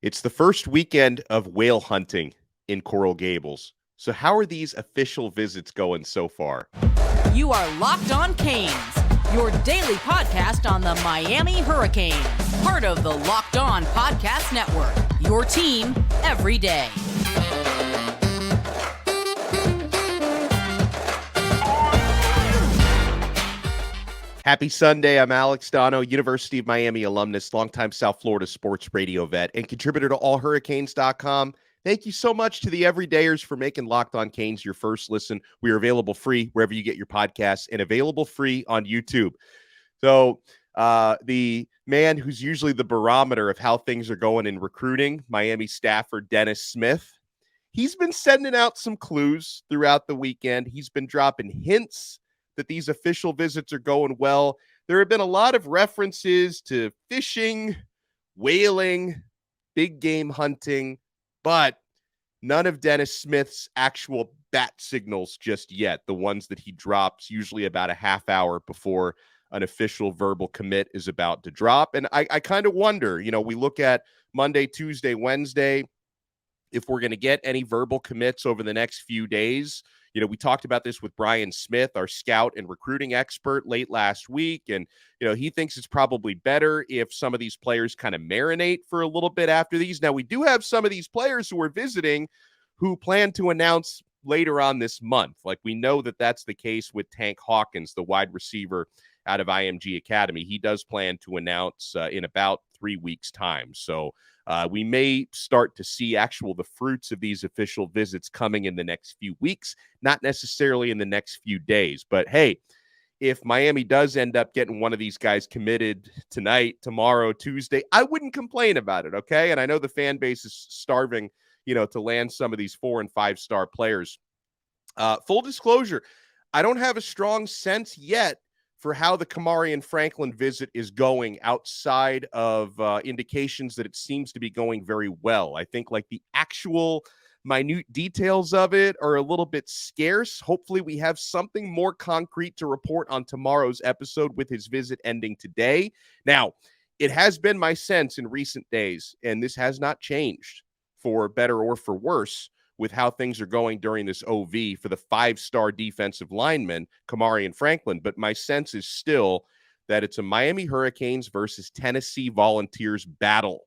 It's the first weekend of whale hunting in Coral Gables. So how are these official visits going so far? You are Locked On Canes, your daily podcast on the Miami Hurricanes, part of the Locked On Podcast Network, your team every day. Happy Sunday. I'm Alex Donno, University of Miami alumnus, longtime South Florida sports radio vet, and contributor to allhurricanes.com. Thank you so much to the everydayers for making Locked On Canes your first listen. We are available free wherever you get your podcasts and available free on YouTube. So the man who's usually the barometer of how things are going in recruiting, Miami staffer Dennis Smith, he's been sending out some clues throughout the weekend. He's been dropping hints that these official visits are going well. There have been a lot of references to fishing, whaling, big game hunting, but none of Dennis Smith's actual bat signals just yet, the ones that he drops usually about a half hour before an official verbal commit is about to drop. And I kind of wonder, we look at Monday, Tuesday, Wednesday, if we're going to get any verbal commits over the next few days. We talked about this with Brian Smith, our scout and recruiting expert, late last week. And, he thinks it's probably better if some of these players kind of marinate for a little bit after these. Now, we do have some of these players who are visiting who plan to announce later on this month. Like, we know that that's the case with Tank Hawkins, the wide receiver out of IMG Academy. He does plan to announce in about 3 weeks' time. So we may start to see the fruits of these official visits coming in the next few weeks, not necessarily in the next few days. But hey, if Miami does end up getting one of these guys committed tonight, tomorrow, Tuesday, I wouldn't complain about it, okay? And I know the fan base is starving, to land some of these 4- and 5-star players. Full disclosure, I don't have a strong sense yet for how the Kamarion Franklin visit is going outside of indications that it seems to be going very well. I think the actual minute details of it are a little bit scarce. Hopefully we have something more concrete to report on tomorrow's episode with his visit ending today. Now, it has been my sense in recent days, and this has not changed for better or for worse, with how things are going during this OV for the 5-star defensive lineman, Kamarion Franklin. But my sense is still that it's a Miami Hurricanes versus Tennessee Volunteers battle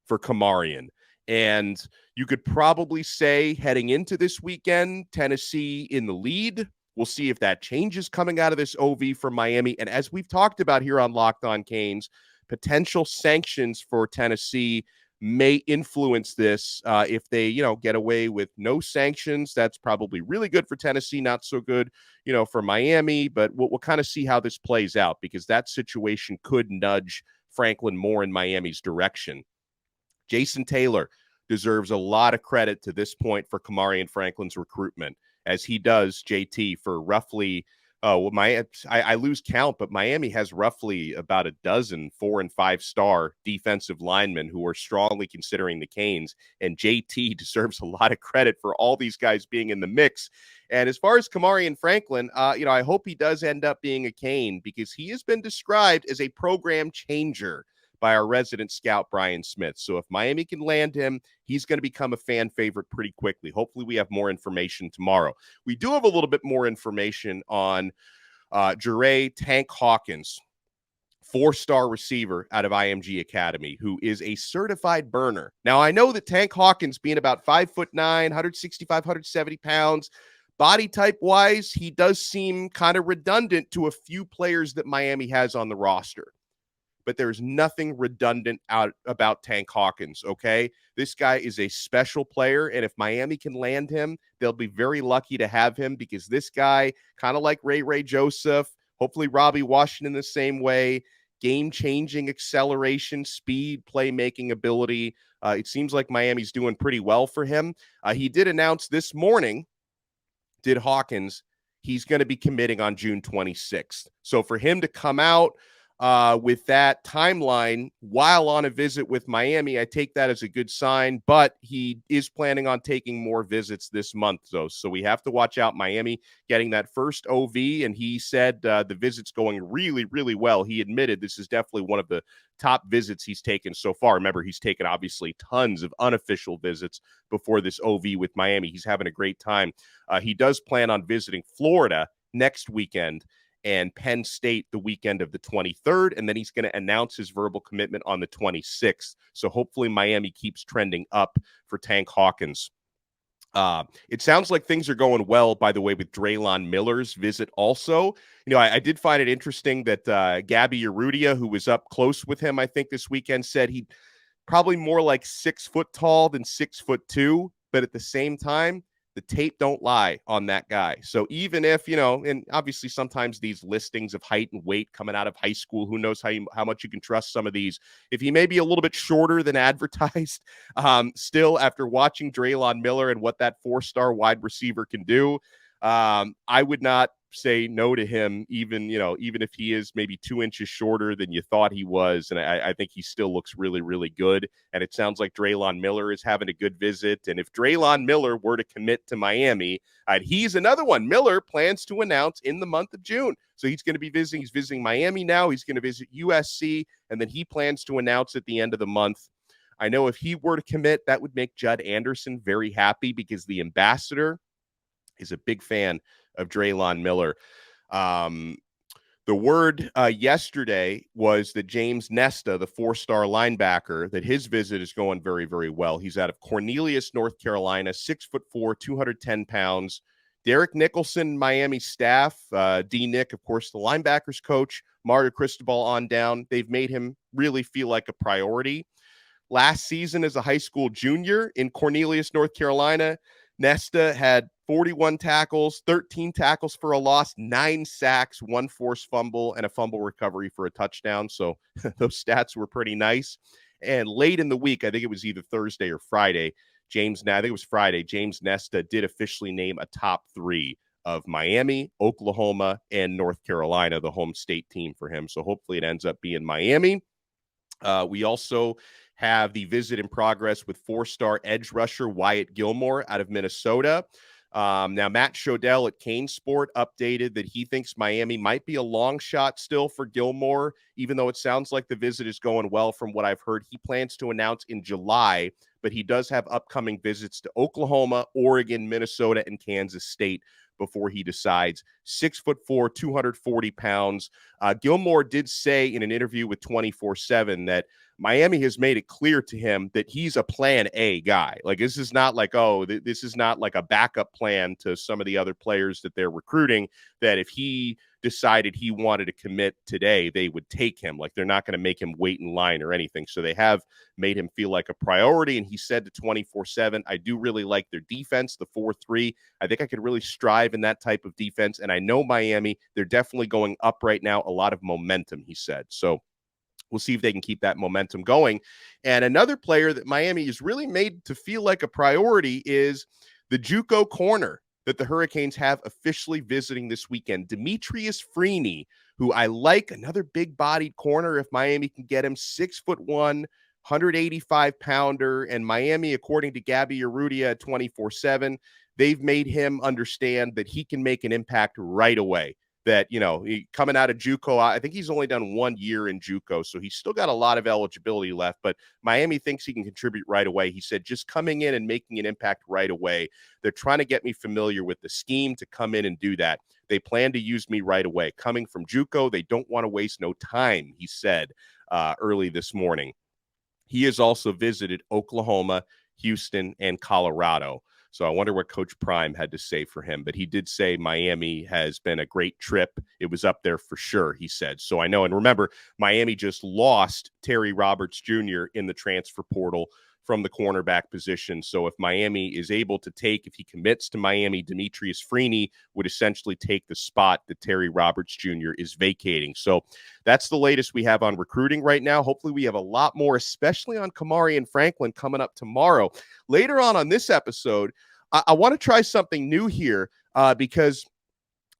for Kamarion. And you could probably say heading into this weekend, Tennessee in the lead. We'll see if that changes coming out of this OV for Miami. And as we've talked about here on Locked On Canes, potential sanctions for Tennessee may influence this. If they, get away with no sanctions, that's probably really good for Tennessee, not so good, for Miami. But we'll kind of see how this plays out, because that situation could nudge Franklin more in Miami's direction. Jason Taylor deserves a lot of credit to this point for Kamarion Franklin's recruitment, as he does, JT, for roughly I lose count, but Miami has roughly about a dozen 4- and 5-star defensive linemen who are strongly considering the Canes, and JT deserves a lot of credit for all these guys being in the mix. And as far as Kamarion Franklin, I hope he does end up being a Cane, because he has been described as a program changer by our resident scout, Brian Smith. So if Miami can land him, he's going to become a fan favorite pretty quickly. Hopefully we have more information tomorrow. We do have a little bit more information on Jerrae Tank Hawkins, 4-star receiver out of IMG Academy, who is a certified burner. Now, I know that Tank Hawkins, being about 5'9", 165, 170 pounds, body type wise, he does seem kind of redundant to a few players that Miami has on the roster. But there's nothing redundant about Tank Hawkins, okay? This guy is a special player, and if Miami can land him, they'll be very lucky to have him, because this guy, kind of like Ray Joseph, hopefully Robbie Washington the same way, game-changing acceleration, speed, playmaking ability. It seems like Miami's doing pretty well for him. He did announce this morning, did Hawkins, he's going to be committing on June 26th. So for him to come out, with that timeline while on a visit with Miami. I take that as a good sign, but he is planning on taking more visits this month, though. So we have to watch out. Miami getting that first OV, and he said the visit's going really, really well. He admitted this is definitely one of the top visits he's taken so far. Remember, he's taken obviously tons of unofficial visits before this OV with Miami. He's having a great time. He does plan on visiting Florida next weekend and Penn State the weekend of the 23rd, and then he's going to announce his verbal commitment on the 26th. So hopefully Miami keeps trending up for Tank Hawkins. It sounds like things are going well, by the way, with Drelon Miller's visit also. I did find it interesting that Gabby Urrutia, who was up close with him, I think this weekend, said he probably more like 6 foot tall than 6'2", but at the same time, the tape don't lie on that guy. So even if, and obviously sometimes these listings of height and weight coming out of high school, who knows how much you can trust some of these. If he may be a little bit shorter than advertised, still after watching Drelon Miller and what that 4-star wide receiver can do, I would not say no to him, even if he is maybe 2 inches shorter than you thought he was. And I think he still looks really, really good. And it sounds like Drelon Miller is having a good visit. And if Drelon Miller were to commit to Miami, he's another one. Miller plans to announce in the month of June. So he's going to be visiting. He's visiting Miami now. He's going to visit USC. And then he plans to announce at the end of the month. I know if he were to commit, that would make Judd Anderson very happy because the ambassador is a big fan of Drelon Miller. The word yesterday was that James Nesta, the 4-star linebacker, that his visit is going very, very well. He's out of Cornelius, North Carolina, 6'4", 210 pounds. Derek Nicholson, Miami staff, D. Nick, of course, the linebackers coach, Mario Cristobal on down. They've made him really feel like a priority. Last season as a high school junior in Cornelius, North Carolina, Nesta had 41 tackles, 13 tackles for a loss, 9 sacks, 1 forced fumble, and a fumble recovery for a touchdown. So those stats were pretty nice. And late in the week, I think it was either Thursday or Friday, James Nesta did officially name a top 3 of Miami, Oklahoma, and North Carolina, the home state team for him. So hopefully it ends up being Miami. We also have the visit in progress with 4-star edge rusher Wyatt Gilmore out of Minnesota. Now, Matt Shodell at Kane Sport updated that he thinks Miami might be a long shot still for Gilmore, even though it sounds like the visit is going well from what I've heard. He plans to announce in July, but he does have upcoming visits to Oklahoma, Oregon, Minnesota, and Kansas State before he decides. 6'4", 240 pounds. Gilmore did say in an interview with 24/7 that Miami has made it clear to him that he's a plan A guy. Like, this is not like, this is not like a backup plan to some of the other players that they're recruiting, that if he decided he wanted to commit today, they would take him. Like, they're not going to make him wait in line or anything. So they have made him feel like a priority. And he said to 24/7, I do really like their defense, the 4-3. I think I could really strive in that type of defense. And I know Miami, they're definitely going up right now. A lot of momentum, he said. So we'll see if they can keep that momentum going. And another player that Miami is really made to feel like a priority is the Juco corner that the Hurricanes have officially visiting this weekend, Demetrius Freeney, who I like, another big-bodied corner if Miami can get him, 6'1", 185-pounder, and Miami, according to Gabby Urrutia at 24/7, they've made him understand that he can make an impact right away. That, coming out of Juco, I think he's only done 1 year in Juco, so he's still got a lot of eligibility left, but Miami thinks he can contribute right away. He said, just coming in and making an impact right away. They're trying to get me familiar with the scheme to come in and do that. They plan to use me right away. Coming from Juco, they don't want to waste no time, he said early this morning. He has also visited Oklahoma, Houston, and Colorado. So I wonder what Coach Prime had to say for him. But he did say Miami has been a great trip. It was up there for sure, he said. So I know. And remember, Miami just lost Terry Roberts Jr. in the transfer portal from the cornerback position. So if Miami is able to take, if he commits to Miami, Demetrius Freeney would essentially take the spot that Terry Roberts Jr. is vacating. So that's the latest we have on recruiting right now. Hopefully we have a lot more, especially on Kamarion Franklin coming up tomorrow. Later on this episode, I want to try something new here because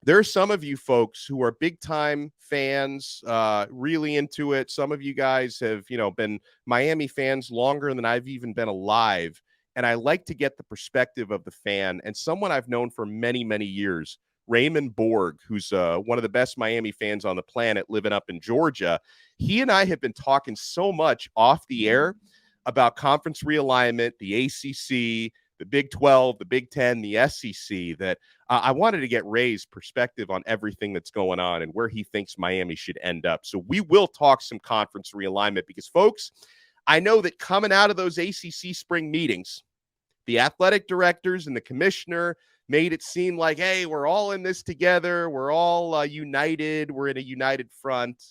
there are some of you folks who are big time fans, really into it. Some of you guys have, been Miami fans longer than I've even been alive. And I like to get the perspective of the fan, and someone I've known for many, many years, Raymond Bourg, who's one of the best Miami fans on the planet living up in Georgia. He and I have been talking so much off the air about conference realignment, the ACC, the Big 12, the Big 10, the SEC, that I wanted to get Ray's perspective on everything that's going on and where he thinks Miami should end up. So we will talk some conference realignment because, folks, I know that coming out of those ACC spring meetings, the athletic directors and the commissioner made it seem like, hey, we're all in this together. We're all united. We're in a united front.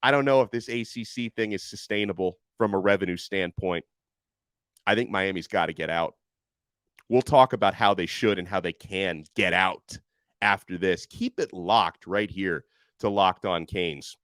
I don't know if this ACC thing is sustainable from a revenue standpoint. I think Miami's got to get out. We'll talk about how they should and how they can get out after this. Keep it locked right here to Locked On Canes.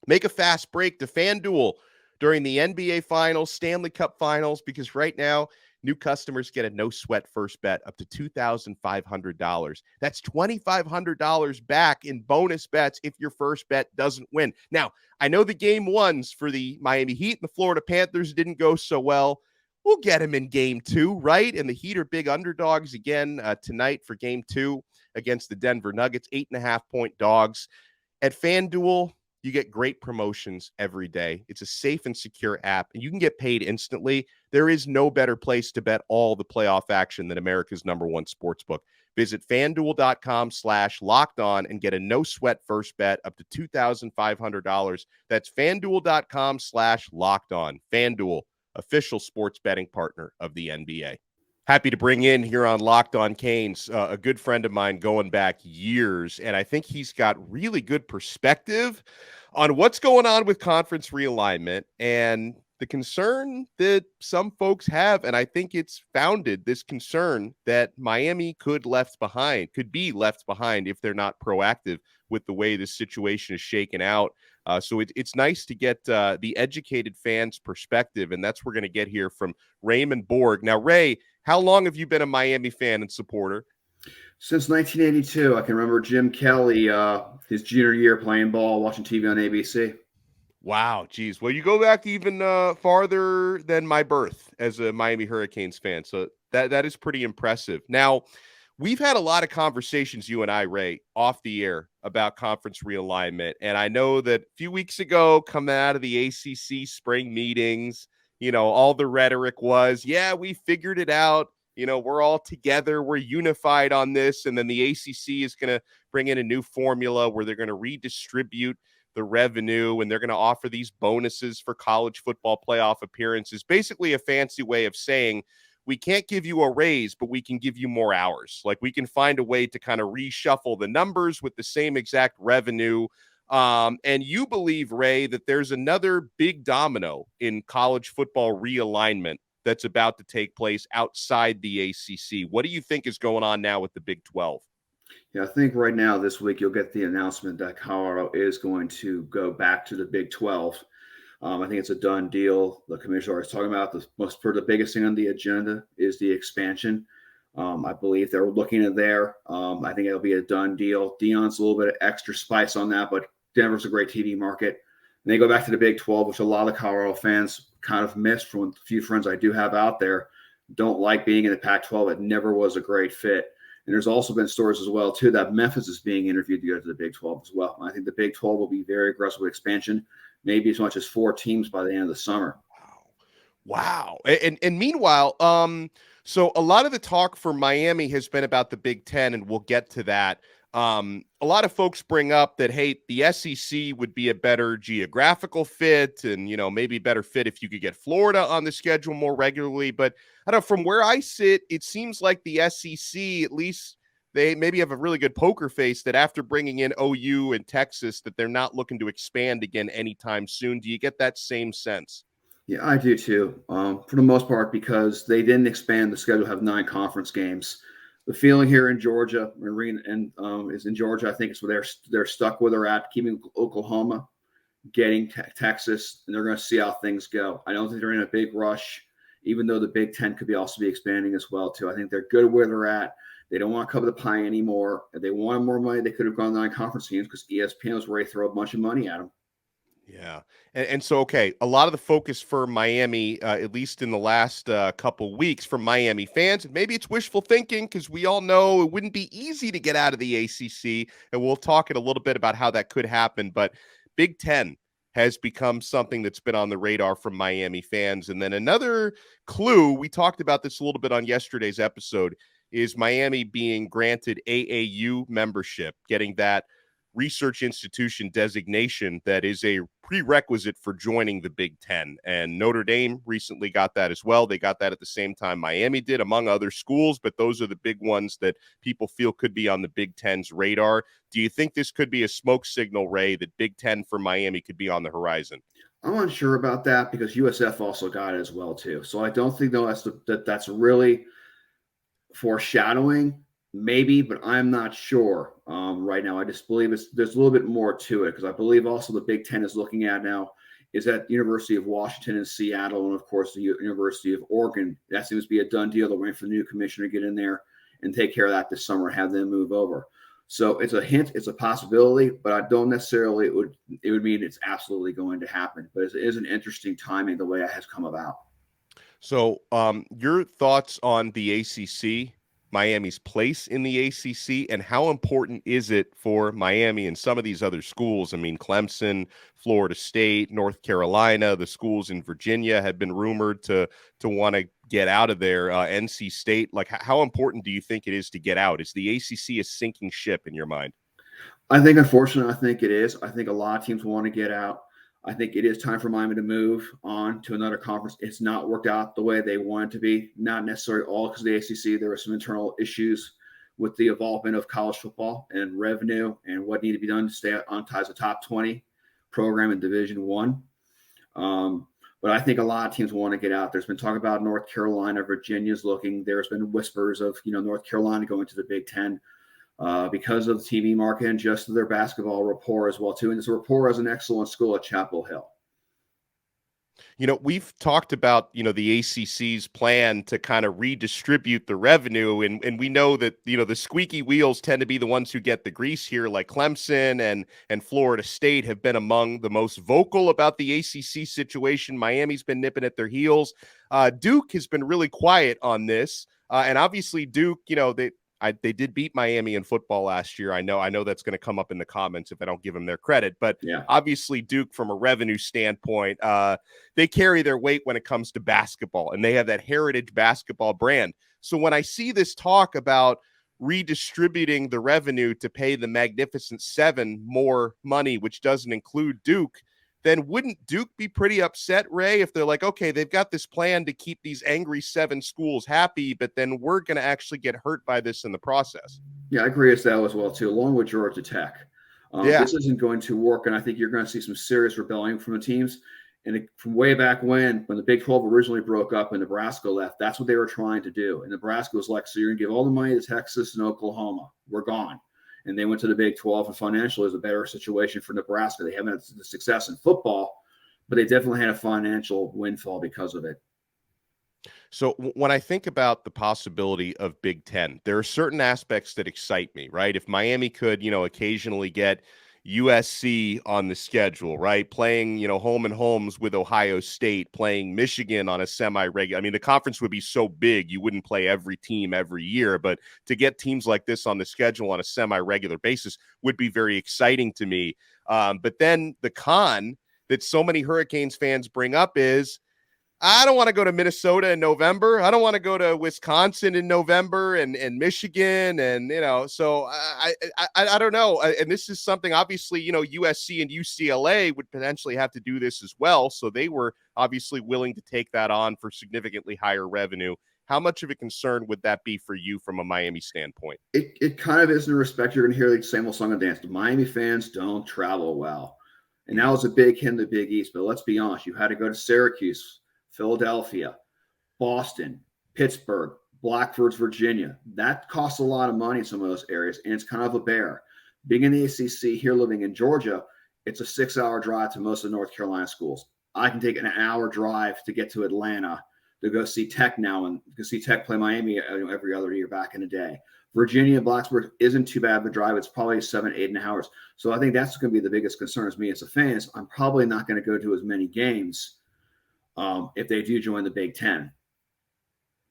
Make a fast break to FanDuel during the NBA Finals, Stanley Cup Finals, because right now, new customers get a no-sweat first bet up to $2,500. That's $2,500 back in bonus bets if your first bet doesn't win. Now, I know the game ones for the Miami Heat and the Florida Panthers didn't go so well. We'll get them in game two, right? And the Heat are big underdogs again tonight for game two against the Denver Nuggets, 8.5-point dogs. At FanDuel, you get great promotions every day. It's a safe and secure app, and you can get paid instantly. There is no better place to bet all the playoff action than America's #1 sportsbook. Visit FanDuel.com/lockedon and get a no-sweat first bet up to $2,500. That's FanDuel.com/lockedon. FanDuel, official sports betting partner of the NBA. Happy to bring in here on Locked On Canes a good friend of mine going back years, and I think he's got really good perspective on what's going on with conference realignment and the concern that some folks have, and I think it's founded, this concern that Miami could be left behind if they're not proactive with the way this situation is shaken out. So it's nice to get the educated fans' perspective, and that's what we're going to get here from Raymond Bourg. Now, Ray, how long have you been a Miami fan and supporter? Since 1982. I can remember Jim Kelly, his junior year, playing ball, watching TV on ABC. Wow, geez. Well, you go back even farther than my birth as a Miami Hurricanes fan, so that is pretty impressive. Now, we've had a lot of conversations, you and I, Ray, off the air about conference realignment. And I know that a few weeks ago, coming out of the ACC spring meetings, all the rhetoric was, yeah, we figured it out. We're all together. We're unified on this. And then the ACC is going to bring in a new formula where they're going to redistribute the revenue and they're going to offer these bonuses for college football playoff appearances. Basically a fancy way of saying, we can't give you a raise, but we can give you more hours. Like, we can find a way to kind of reshuffle the numbers with the same exact revenue. And you believe, Ray, that there's another big domino in college football realignment that's about to take place outside the ACC. What do you think is going on now with the Big 12? Yeah, I think right now this week you'll get the announcement that Colorado is going to go back to the Big 12. I think it's a done deal. The commissioner is talking about the biggest thing on the agenda is the expansion. I believe they're looking at there. I think it'll be a done deal. Deion's a little bit of extra spice on that, but Denver's a great TV market. And they go back to the Big 12, which a lot of Colorado fans kind of missed from a few friends I do have out there. Don't like being in the Pac-12. It never was a great fit. And there's also been stories as well, too, that Memphis is being interviewed to go to the Big 12 as well. And I think the Big 12 will be very aggressive with expansion, maybe as much as 4 teams by the end of the summer. Wow. And meanwhile, so a lot of the talk for Miami has been about the Big 10, and we'll get to that. A lot of folks bring up that, hey, the SEC would be a better geographical fit and, maybe better fit if you could get Florida on the schedule more regularly. But I don't know, from where I sit, it seems like the SEC, at least they maybe have a really good poker face that after bringing in OU and Texas, that they're not looking to expand again anytime soon. Do you get that same sense? Yeah, I do too. For the most part, because they didn't expand the schedule, have 9 conference games. The feeling here in Georgia is in Georgia. I think it's where they're stuck where they're at, keeping Oklahoma, getting Texas, and they're going to see how things go. I don't think they're in a big rush, even though the Big Ten could also be expanding as well too. I think they're good where they're at. They don't want to cover the pie anymore. If they wanted more money, they could have gone to non-conference teams because ESPN was ready to throw a bunch of money at them. Yeah. And so, okay, a lot of the focus for Miami, at least in the last couple weeks from Miami fans, and maybe it's wishful thinking because we all know it wouldn't be easy to get out of the ACC. And we'll talk a little bit about how that could happen. But Big Ten has become something that's been on the radar from Miami fans. And then another clue, we talked about this a little bit on yesterday's episode, is Miami being granted AAU membership, getting that research institution designation that is a prerequisite for joining the Big Ten. And Notre Dame recently got that as well. They got that at the same time Miami did, among other schools, but those are the big ones that people feel could be on the Big Ten's radar. Do you think this could be a smoke signal, Ray, that Big Ten for Miami could be on the horizon? I'm unsure about that because USF also got it as well, too. So I don't think, though, that's really foreshadowing. Maybe, but I'm not sure right now. I just believe there's a little bit more to it because I believe also the Big Ten is looking at now is at University of Washington and Seattle and, of course, the University of Oregon. That seems to be a done deal. They're waiting for the new commissioner to get in there and take care of that this summer and have them move over. So it's a hint, it's a possibility, but I don't necessarily it would mean it's absolutely going to happen. But it is an interesting timing the way it has come about. So your thoughts on the ACC, Miami's place in the ACC, and how important is it for Miami and some of these other schools? I mean, Clemson, Florida State, North Carolina, the schools in Virginia have been rumored to want to get out of there. NC State, like how important do you think it is to get out? Is the ACC a sinking ship in your mind? I think, unfortunately, I think it is. I think a lot of teams want to get out. I think it is time for Miami to move on to another conference. It's not worked out the way they want it to be, not necessarily all because of the ACC. There were some internal issues with the involvement of college football and revenue and what needed to be done to stay on ties a top 20 program in Division I. But I think a lot of teams want to get out. There's been talk about North Carolina, Virginia's looking. There's been whispers of North Carolina going to the Big Ten. Because of the TV market and just their basketball rapport as well, too. And this rapport has an excellent school at Chapel Hill. We've talked about, the ACC's plan to kind of redistribute the revenue. And we know that, the squeaky wheels tend to be the ones who get the grease here, like Clemson and Florida State have been among the most vocal about the ACC situation. Miami's been nipping at their heels. Duke has been really quiet on this. And obviously Duke, they did beat Miami in football last year. I know that's going to come up in the comments if I don't give them their credit, but Obviously Duke, from a revenue standpoint, they carry their weight when it comes to basketball, and they have that heritage basketball brand. So when I see this talk about redistributing the revenue to pay the Magnificent Seven more money, which doesn't include Duke, then wouldn't Duke be pretty upset, Ray, if they're like, okay, they've got this plan to keep these angry 7 schools happy, but then we're going to actually get hurt by this in the process? Yeah, I agree with that as well, too, along with Georgia Tech. This isn't going to work, and I think you're going to see some serious rebellion from the teams. And from way back when the Big 12 originally broke up and Nebraska left, that's what they were trying to do. And Nebraska was like, so you're going to give all the money to Texas and Oklahoma. We're gone. And they went to the Big 12, and financially is a better situation for Nebraska. They haven't had the success in football, but they definitely had a financial windfall because of it. So when I think about the possibility of Big Ten, there are certain aspects that excite me, right? If Miami could, occasionally get USC on the schedule, right? Playing, home and homes with Ohio State, playing Michigan on a semi-regular. I mean, the conference would be so big, you wouldn't play every team every year, but to get teams like this on the schedule on a semi-regular basis would be very exciting to me. But then the con that so many Hurricanes fans bring up is, I don't want to go to Minnesota in November. I don't want to go to Wisconsin in November and Michigan. And, so I don't know. And this is something, obviously, USC and UCLA would potentially have to do this as well. So they were obviously willing to take that on for significantly higher revenue. How much of a concern would that be for you from a Miami standpoint? It kind of is in respect. You're going to hear the same old song and dance. The Miami fans don't travel well. And that was a big hit in the Big East. But let's be honest, you had to go to Syracuse, Philadelphia, Boston, Pittsburgh, Blackford, Virginia. That costs a lot of money in some of those areas, and it's kind of a bear. Being in the ACC here, living in Georgia, it's a 6-hour drive to most of the North Carolina schools. I can take an hour drive to get to Atlanta to go see Tech now and go see Tech play Miami every other year back in the day. Virginia, Blacksburg isn't too bad of a drive. It's probably 7-8 hours. So I think that's going to be the biggest concern as me as a fan is I'm probably not going to go to as many games if they do join the Big Ten.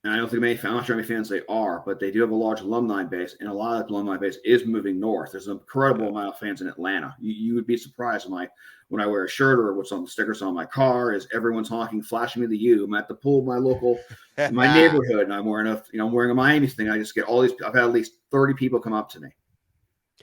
And I don't think I'm not sure how many fans they are, but they do have a large alumni base, and a lot of the alumni base is moving north. There's an incredible amount of fans in Atlanta. You would be surprised when I wear a shirt or what's on the stickers on my car is everyone's honking, flashing me the U. I'm at the pool of my local, my neighborhood, and I'm wearing a Miami thing. I just get all these. I've had at least 30 people come up to me.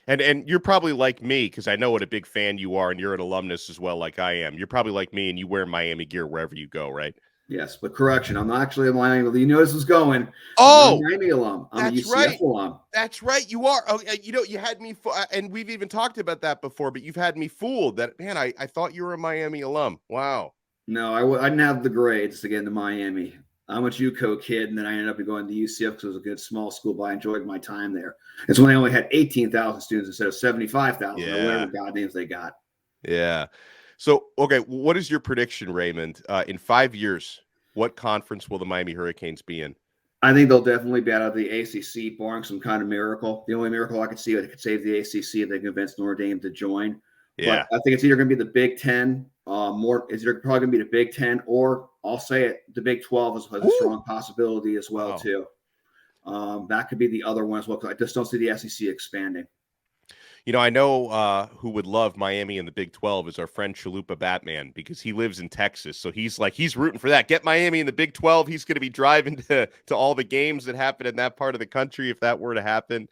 And you're probably like me because I know what a big fan you are, and you're an alumnus as well, like I am. You're probably like me, and you wear Miami gear wherever you go, right? Yes, but correction, I'm not actually a Miami. You know this is going. Oh, I'm a Miami alum. I'm a UCF right. alum. That's right. You are. Oh, you had me, and we've even talked about that before. But you've had me fooled. That man, I thought you were a Miami alum. Wow. No, I didn't have the grades to get into Miami. I'm a Juco kid, and then I ended up going to UCF because it was a good small school, but I enjoyed my time there. It's when they only had 18,000 students instead of 75,000 or whatever god names they got. Yeah. So, okay, what is your prediction, Raymond? In 5 years, what conference will the Miami Hurricanes be in? I think they'll definitely be out of the ACC, barring some kind of miracle. The only miracle I could see that could save the ACC if they convince Notre Dame to join. Yeah. But I think it's either going to be the Big Ten, it's either probably going to be the Big Ten, or I'll say it, the Big 12 has a strong possibility as well, too. That could be the other one as well, because I just don't see the SEC expanding. You know, I know who would love Miami in the Big 12 is our friend Chalupa Batman, because he lives in Texas. So he's rooting for that. Get Miami in the Big 12. He's going to be driving to all the games that happen in that part of the country if that were to happen.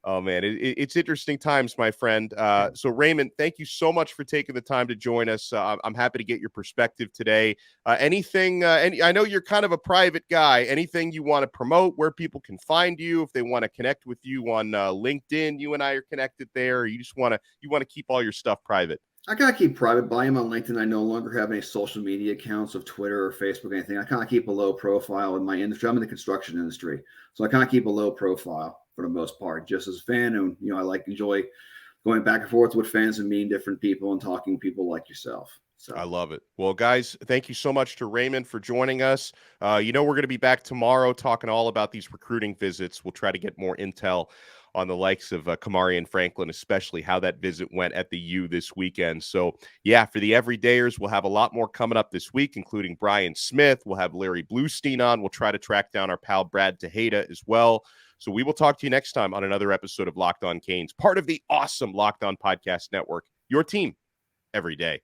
Oh, man, it's interesting times, my friend. So, Raymond, thank you so much for taking the time to join us. I'm happy to get your perspective today. Anything, I know you're kind of a private guy. Anything you want to promote, where people can find you, if they want to connect with you on LinkedIn, you and I are connected there, or you just want to keep all your stuff private? I kind of keep private, but I am on LinkedIn. I no longer have any social media accounts of Twitter or Facebook or anything. I kind of keep a low profile in my industry. I'm in the construction industry, so I kind of keep a low profile for the most part, just as a fan. And, I enjoy going back and forth with fans and meeting different people and talking to people like yourself. So I love it. Well, guys, thank you so much to Raymond for joining us. We're going to be back tomorrow talking all about these recruiting visits. We'll try to get more intel on the likes of Kamarion Franklin, especially how that visit went at the U this weekend. So, yeah, for the everydayers, we'll have a lot more coming up this week, including Brian Smith. We'll have Larry Bluestein on. We'll try to track down our pal Brad Tejeda as well. So we will talk to you next time on another episode of Locked On Canes, part of the awesome Locked On Podcast Network, your team every day.